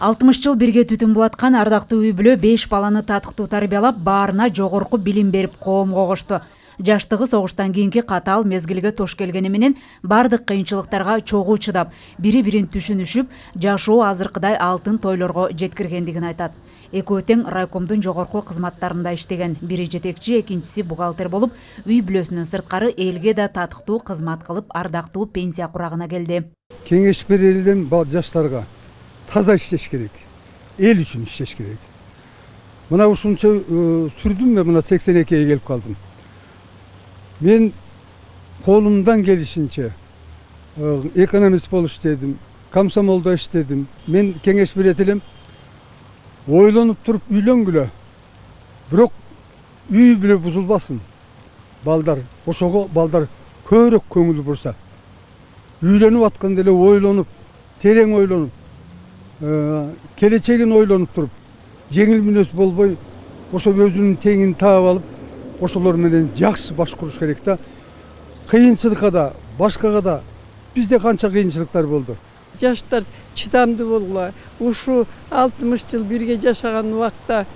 60 жыл бирге түтүн булаткан ардактуу үй бүлө 5 баланы татыктуу тарбиялап, баарына жогорку билим берип коомго кошту. Жаштыгы согуштан кийинки катаал мезгилге туш келгени менен бардык кыйынчылыктарга чогуу чыдап, бири-бирин түшүнүшүп, жашоо азыркыдай алтын тойлорго жеткиргендигин айтат. Экөө тең райкомдун жогорку кызматтарында иштеген, бири жетекчи, экинчиси бухгалтер болуп, үй бүлөсүнөн сырткары элге да татыктуу кызмат кылып, ардактуу пенсия курагына келди. Кеңеш берелим жаштарга таза иштеш керек, эл үчүн иштеш керек. Мына ушунча сүрдүм мен, мына 82'ye келип калдым. Мен колумдан келишинче экономист болуп иштедим, комсомолдо иштедим. Мен кеңеш берет элем, ойлонуп туруп үйлөнгүлө. Бирок үй бүлө бузулбасын. Балдар, ошого балдар көбүрөөк көңүл бурса. Үйлөнүп атканда эле ойлонуп, терең ойлонуп, келечегин ойлонуп туруп, жеңил мүнөз болбой, ошо өзүнүн теңин таап алып, ошолор менен жакшы баш куруш керек да. Кыйынчылыкка да, башкага да бизде канча кыйынчылыктар болду. Жаштар чыдамдуу болгула. Ушу 60 жыл бирге жашаган убакта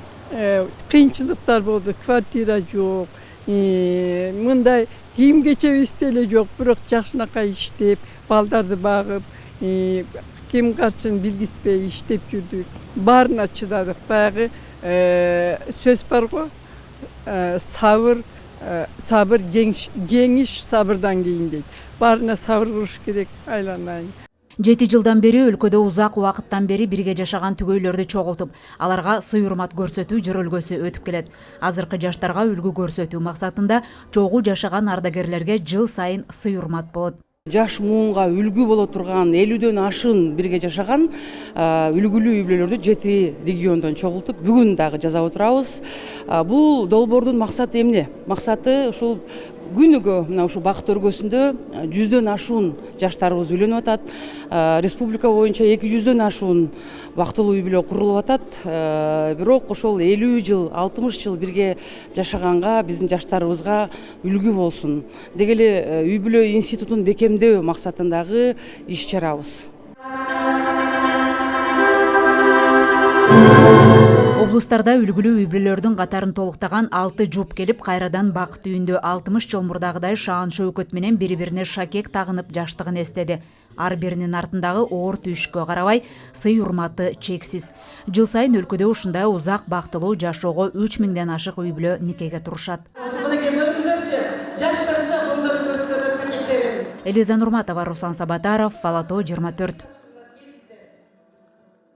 кыйынчылыктар болду. Квартира жок, мындай кийим кечебиз деле жок, бирок жакшынакай иштеп, балдарды багып, ким качын билгизбей иштеп жүрдүк. Баарына чыдадык. Баягы сөз бар го, сабыр жеңиш сабырдан кийин дейт. Баарына сабыр кылыш керек, айланайын. 7 жылдан бери өлкөдө узак убакыттан бери бирге жашаган түгөйлөрдү чогултуп, аларга сый-урмат көрсөтүү жөрөлгөсү өтүп келет. Азыркы жаштарга үлгү көрсөтүү максатында чогуу жашаган ардагерлерге жыл сайын сый-урмат болот. Жаш муунга үлгү боло турган 50дөн ашыын бирге жашаган үлгүлүү үй бүлөлөрдү 7 региондон чогултуп бүгүн дагы жасап отурабыз. Бул долбоордун максаты эмне? Максаты ушул күнүгө мына ушу бакыт өргөсүндө 100дөн ашуун жаштарыбыз үйлөнүп атат. Республика боюнча 200дөн ашуун бактылуу үй бүлө курулуп атат. Бирок ошол 50 жыл, 60 жыл бирге жашаганга биздин жаштарыбызга үлгү болсун деги эле үй бүлө институтун бекемдөө максатындагы иш чарабыз. Облустарда үлгүлүү үй бүлөлөрдүн катарын толуктаган 6 жуп келип, кайрадан бакыт үйүндө 60 жыл мурдагыдай шаан шөкөт менен бири-бирине шакек тагынып жаштыгын эстеди. Ар биринин артындагы оор түйүшкө карабай, сый-урматы чексиз. Жыл сайын өлкөдө ушундай узак бактылуу жашоого 3000ден ашык үй бүлө никеге турушат. Элиза Нурматова, Руслан Сабатаров, Фалато 24.